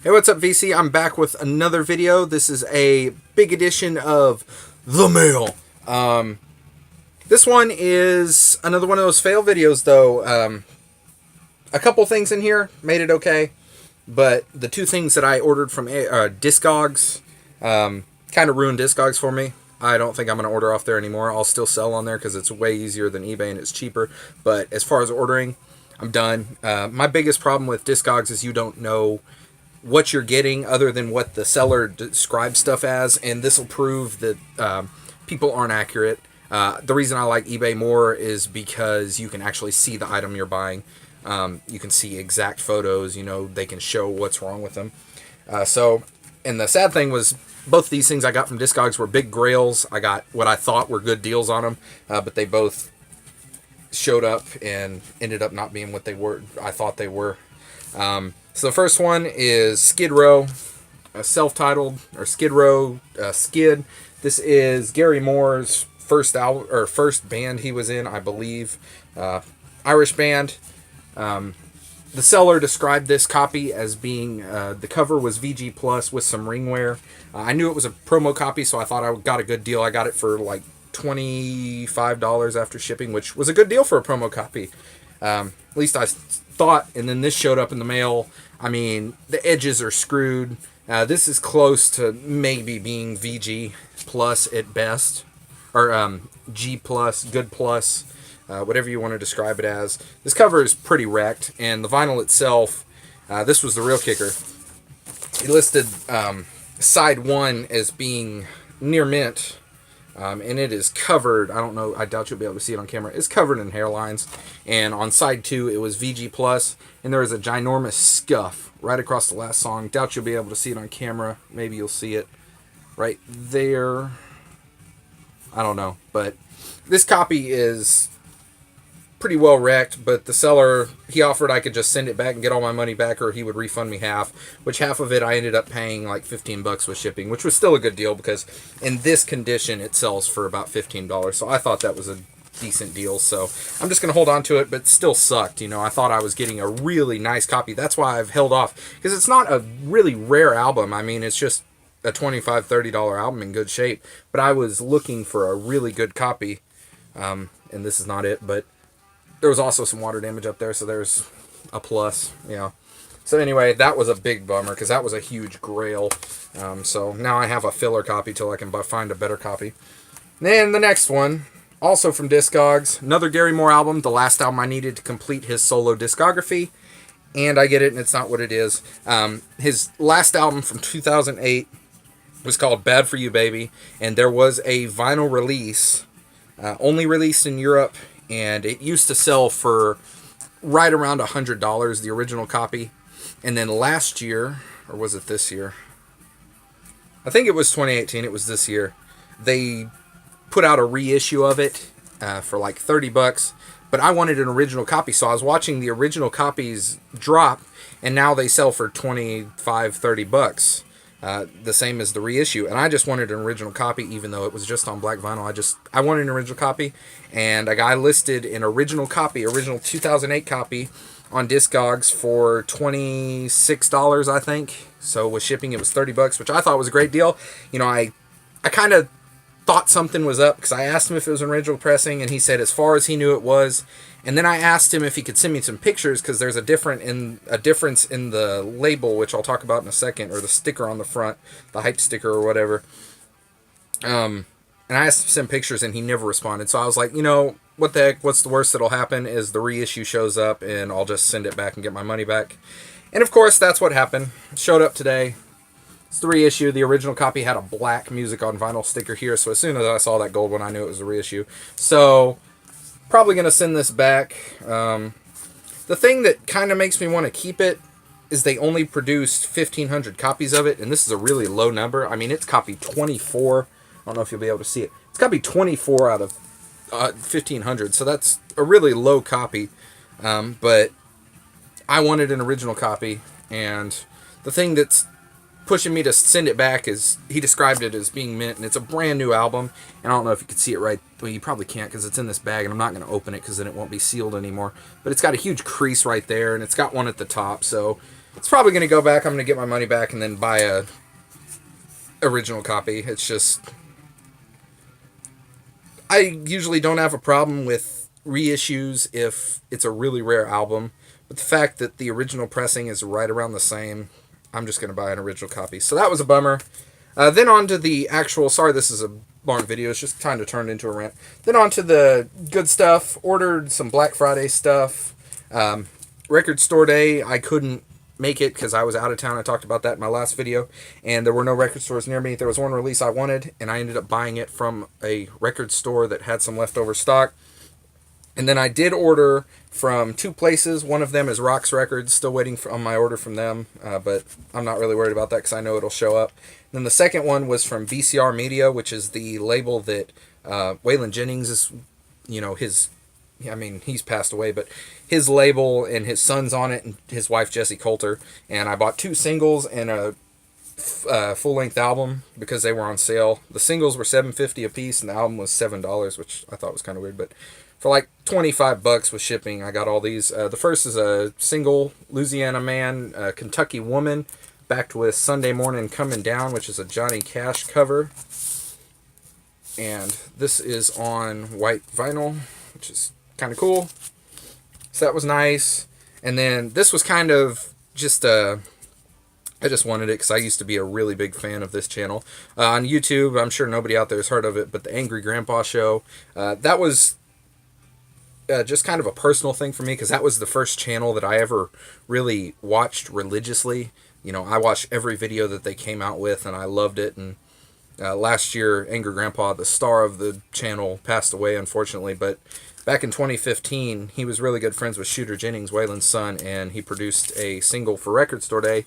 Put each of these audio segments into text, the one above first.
Hey, what's up, VC? I'm back with another video. This is a big edition of The Mail. This one is another one of those fail videos, though. A couple things in here made it okay, but the two things that I ordered from Discogs kind of ruined Discogs for me. I don't think I'm going to order off there anymore. I'll still sell on there because it's way easier than eBay and it's cheaper. But as far as ordering, I'm done. My biggest problem with Discogs is you don't know what you're getting other than what the seller describes stuff as, and this will prove that people aren't accurate. The reason I like eBay more is because you can actually see the item you're buying. You can see exact photos, they can show what's wrong with them. And the sad thing was, both these things I got from Discogs were big grails. I got what I thought were good deals on them, but they both showed up and ended up not being what I thought they were. So the first one is Skid Row, self-titled, or Skid Row, Skid. This is Gary Moore's first album, or first band he was in, I believe. Irish band. The seller described this copy as being, the cover was VG Plus with some ringwear. I knew it was a promo copy, so I thought I got a good deal. I got it for like $25 after shipping, which was a good deal for a promo copy. At least I thought, and then this showed up in the mail. I mean, the edges are screwed. This is close to maybe being VG Plus at best, or G Plus, Good Plus, whatever you want to describe it as. This cover is pretty wrecked, and the vinyl itself, this was the real kicker. He listed side 1 as being near mint. And it is covered, I don't know, I doubt you'll be able to see it on camera, it's covered in hairlines. And on side 2, it was VG Plus, and there is a ginormous scuff right across the last song. Doubt you'll be able to see it on camera. Maybe you'll see it right there. I don't know, but this copy is pretty well wrecked, but the seller, he offered I could just send it back and get all my money back, or he would refund me half, which half of it I ended up paying like $15 with shipping, which was still a good deal because in this condition it sells for about $15. So I thought that was a decent deal. So I'm just going to hold on to it, but still sucked. I thought I was getting a really nice copy. That's why I've held off, because it's not a really rare album. I mean, it's just a $25, $30 album in good shape, but I was looking for a really good copy, and this is not it, but there was also some water damage up there, so there's a plus, So anyway, that was a big bummer, because that was a huge grail. So now I have a filler copy till I can find a better copy. And then the next one, also from Discogs, another Gary Moore album, the last album I needed to complete his solo discography. And I get it, and it's not what it is. His last album from 2008 was called Bad For You, Baby. And there was a vinyl release, only released in Europe, and it used to sell for right around $100, the original copy. And then last year, or was it this year? I think it was 2018, it was this year. They put out a reissue of it for like $30, but I wanted an original copy, so I was watching the original copies drop, and now they sell for $25, $30. The same as the reissue, and I just wanted an original copy, even though it was just on black vinyl. I wanted an original copy, and a guy listed an original 2008 copy on Discogs for $26, I think. So with shipping, it was $30, which I thought was a great deal. I kind of thought something was up, because I asked him if it was an original pressing, and he said as far as he knew it was. And then I asked him if he could send me some pictures, because there's a difference in the label, which I'll talk about in a second, or the sticker on the front, the hype sticker or whatever. And I asked him to send pictures, and he never responded. So I was like, what the heck? What's the worst that'll happen is the reissue shows up, and I'll just send it back and get my money back. And of course, that's what happened. It showed up today. It's the reissue. The original copy had a black Music on Vinyl sticker here, so as soon as I saw that gold one, I knew it was a reissue. So probably going to send this back. The thing that kind of makes me want to keep it is they only produced 1,500 copies of it, and this is a really low number. I mean, it's copy 24. I don't know if you'll be able to see it. It's copy 24 out of 1,500, so that's a really low copy. But I wanted an original copy, and the thing that's pushing me to send it back is he described it as being mint, and it's a brand new album. And I don't know if you can see it right. Well, you probably can't because it's in this bag, and I'm not going to open it because then it won't be sealed anymore. But it's got a huge crease right there, and it's got one at the top. So it's probably going to go back. I'm going to get my money back and then buy a original copy. It's just, I usually don't have a problem with reissues if it's a really rare album, but the fact that the original pressing is right around the same, I'm just going to buy an original copy. So that was a bummer. Then on to the actual, sorry this is a long video, it's just time to turn it into a rant. Then on to the good stuff. Ordered some Black Friday stuff. Record store day, I couldn't make it because I was out of town. I talked about that in my last video, and there were no record stores near me. There was one release I wanted, and I ended up buying it from a record store that had some leftover stock. And then I did order from two places. One of them is Rox Records, still waiting on my order from them, but I'm not really worried about that because I know it'll show up. And then the second one was from BCR Media, which is the label that Waylon Jennings is, his, I mean, he's passed away, but his label, and his son's on it, and his wife Jessie Coulter. And I bought 2 singles and a full-length album because they were on sale. The singles were $7.50 a piece, and the album was $7, which I thought was kind of weird, but for like $25 with shipping, I got all these. The first is a single, Louisiana Man, Kentucky Woman, backed with Sunday Morning Coming Down, which is a Johnny Cash cover. And this is on white vinyl, which is kind of cool. So that was nice. And then this was kind of just I just wanted it because I used to be a really big fan of this channel. On YouTube, I'm sure nobody out there has heard of it, but the Angry Grandpa Show. That was just kind of a personal thing for me because that was the first channel that I ever really watched religiously. I watched every video that they came out with, and I loved it. And last year, Angry Grandpa, the star of the channel, passed away, unfortunately. But back in 2015, he was really good friends with Shooter Jennings, Waylon's son, and he produced a single for Record Store Day.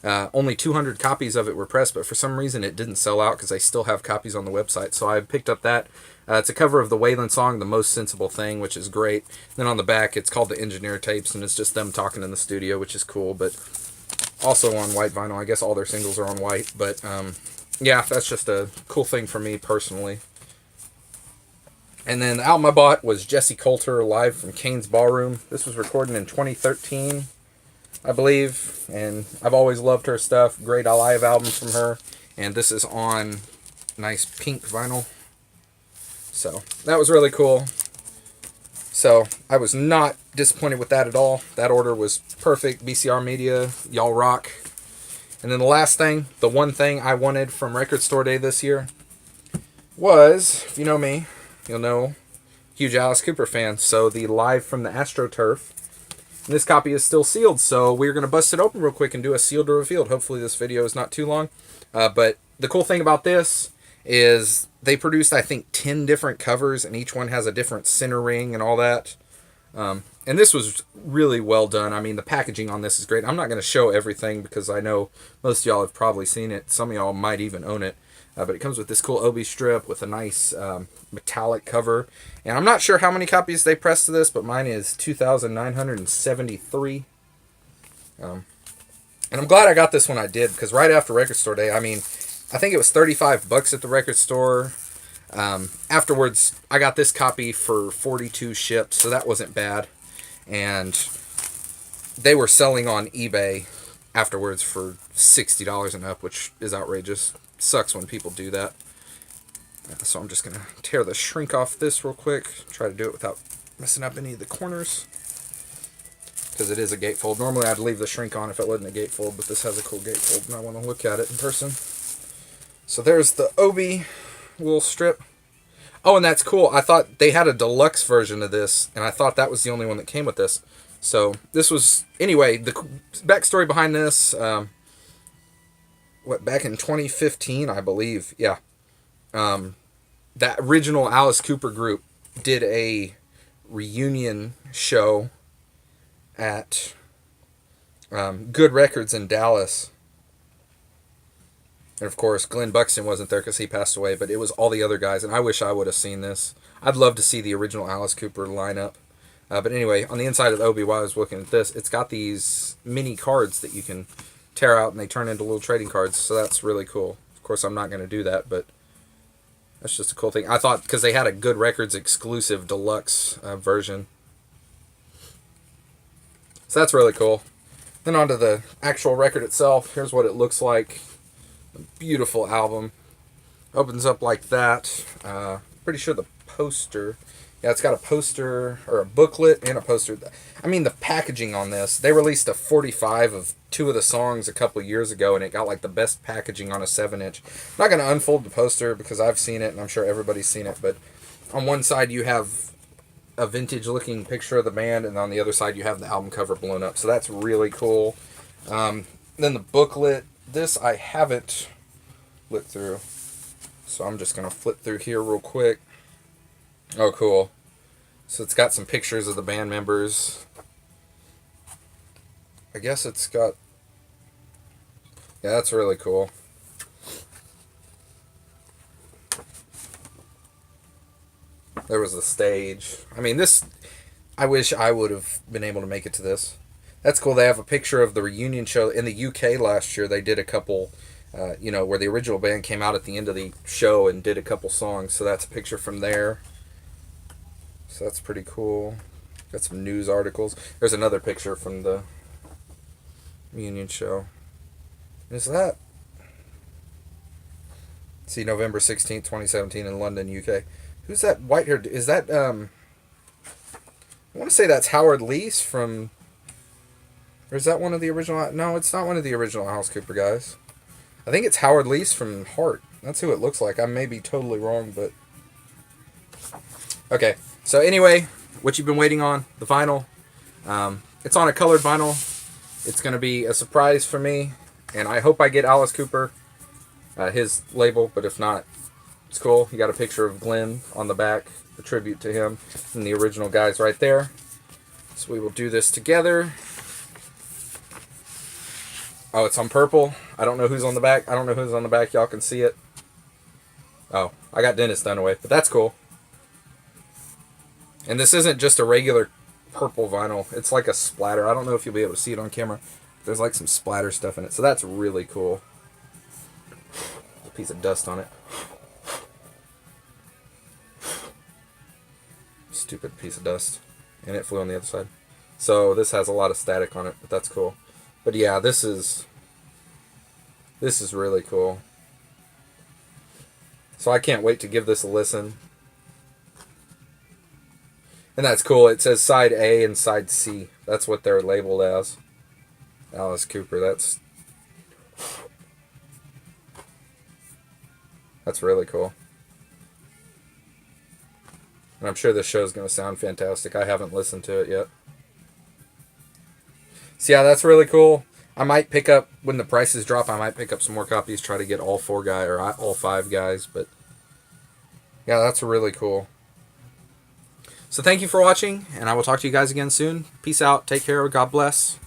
Only 200 copies of it were pressed, but for some reason it didn't sell out because I still have copies on the website. So I picked up that. It's a cover of the Waylon song, The Most Sensible Thing, which is great. Then on the back, it's called The Engineer Tapes, and it's just them talking in the studio, which is cool. But also on white vinyl. I guess all their singles are on white. But yeah, that's just a cool thing for me personally. And then the album I bought was Jessie Coulter, live from Kane's Ballroom. This was recorded in 2013, I believe. And I've always loved her stuff. Great live album from her. And this is on nice pink vinyl. So that was really cool. So I was not disappointed with that at all. That order was perfect. BCR Media, y'all rock. And then the last thing, the one thing I wanted from Record Store Day this year was, if you know me, you'll know, huge Alice Cooper fan. So the Live from the AstroTurf. And this copy is still sealed, so we're going to bust it open real quick and do a sealed or revealed. Hopefully this video is not too long. But the cool thing about this is they produced, I think, 10 different covers, and each one has a different center ring and all that. And this was really well done. I mean, the packaging on this is great. I'm not going to show everything because I know most of y'all have probably seen it. Some of y'all might even own it. But it comes with this cool Obi strip with a nice metallic cover. And I'm not sure how many copies they pressed to this, but mine is 2,973. And I'm glad I got this when I did, because right after Record Store Day, I mean, I think it was $35 at the record store. Afterwards, I got this copy for $42 shipped, so that wasn't bad. And they were selling on eBay afterwards for $60 and up, which is outrageous. Sucks when people do that. So I'm just going to tear the shrink off this real quick. Try to do it without messing up any of the corners, because it is a gatefold. Normally I'd leave the shrink on if it wasn't a gatefold, but this has a cool gatefold and I want to look at it in person. So there's the Obi wool strip. Oh, and that's cool. I thought they had a deluxe version of this, and I thought that was the only one that came with this. So this was, anyway, the backstory behind this, back in 2015, I believe, yeah. That original Alice Cooper group did a reunion show at Good Records in Dallas. And of course, Glenn Buxton wasn't there because he passed away, but it was all the other guys, and I wish I would have seen this. I'd love to see the original Alice Cooper lineup. But anyway, on the inside of the Obi, while I was looking at this, it's got these mini cards that you can tear out, and they turn into little trading cards, so that's really cool. Of course, I'm not going to do that, but that's just a cool thing. I thought, because they had a Good Records exclusive deluxe version. So that's really cool. Then onto the actual record itself. Here's what it looks like. A beautiful album. Opens up like that. Pretty sure the poster... Yeah, it's got a poster, or a booklet, and a poster. I mean, the packaging on this. They released a 45 of 2 of the songs a couple years ago, and it got like the best packaging on a 7-inch. I'm not going to unfold the poster because I've seen it, and I'm sure everybody's seen it. But on one side, you have a vintage-looking picture of the band, and on the other side, you have the album cover blown up. So that's really cool. Then the booklet. This I haven't looked through. So I'm just going to flip through here real quick. Oh, cool. So it's got some pictures of the band members. I guess it's got... Yeah, that's really cool. There was the stage. I mean, this... I wish I would have been able to make it to this. That's cool. They have a picture of the reunion show. In the UK last year, they did a couple... where the original band came out at the end of the show and did a couple songs. So that's a picture from there. So that's pretty cool. Got some news articles. There's another picture from the reunion show. Is that... See, November 16th, 2017 in London, UK. Who's that white-haired... Is that, I want to say that's Howard Leese from... Or is that one of the original... No, it's not one of the original Alice Cooper guys. I think it's Howard Leese from Heart. That's who it looks like. I may be totally wrong, but... Okay. So anyway, what you've been waiting on, the vinyl. It's on a colored vinyl. It's going to be a surprise for me. And I hope I get Alice Cooper, his label. But if not, it's cool. You got a picture of Glenn on the back, a tribute to him. And the original guys right there. So we will do this together. Oh, it's on purple. I don't know who's on the back. I don't know who's on the back. Y'all can see it. Oh, I got Dennis Dunaway. But that's cool. And this isn't just a regular purple vinyl. It's like a splatter. I don't know if you'll be able to see it on camera. There's like some splatter stuff in it. So that's really cool. A piece of dust on it. Stupid piece of dust. And it flew on the other side. So this has a lot of static on it, but that's cool. But yeah, this is really cool. So I can't wait to give this a listen. And that's cool. It says side A and side C. That's what they're labeled as. Alice Cooper. That's really cool. And I'm sure this show is going to sound fantastic. I haven't listened to it yet. So yeah, that's really cool. I might pick up, when the prices drop, I might pick up some more copies, try to get all 4 guys, or all 5 guys. But yeah, that's really cool. So thank you for watching, and I will talk to you guys again soon. Peace out. Take care. God bless.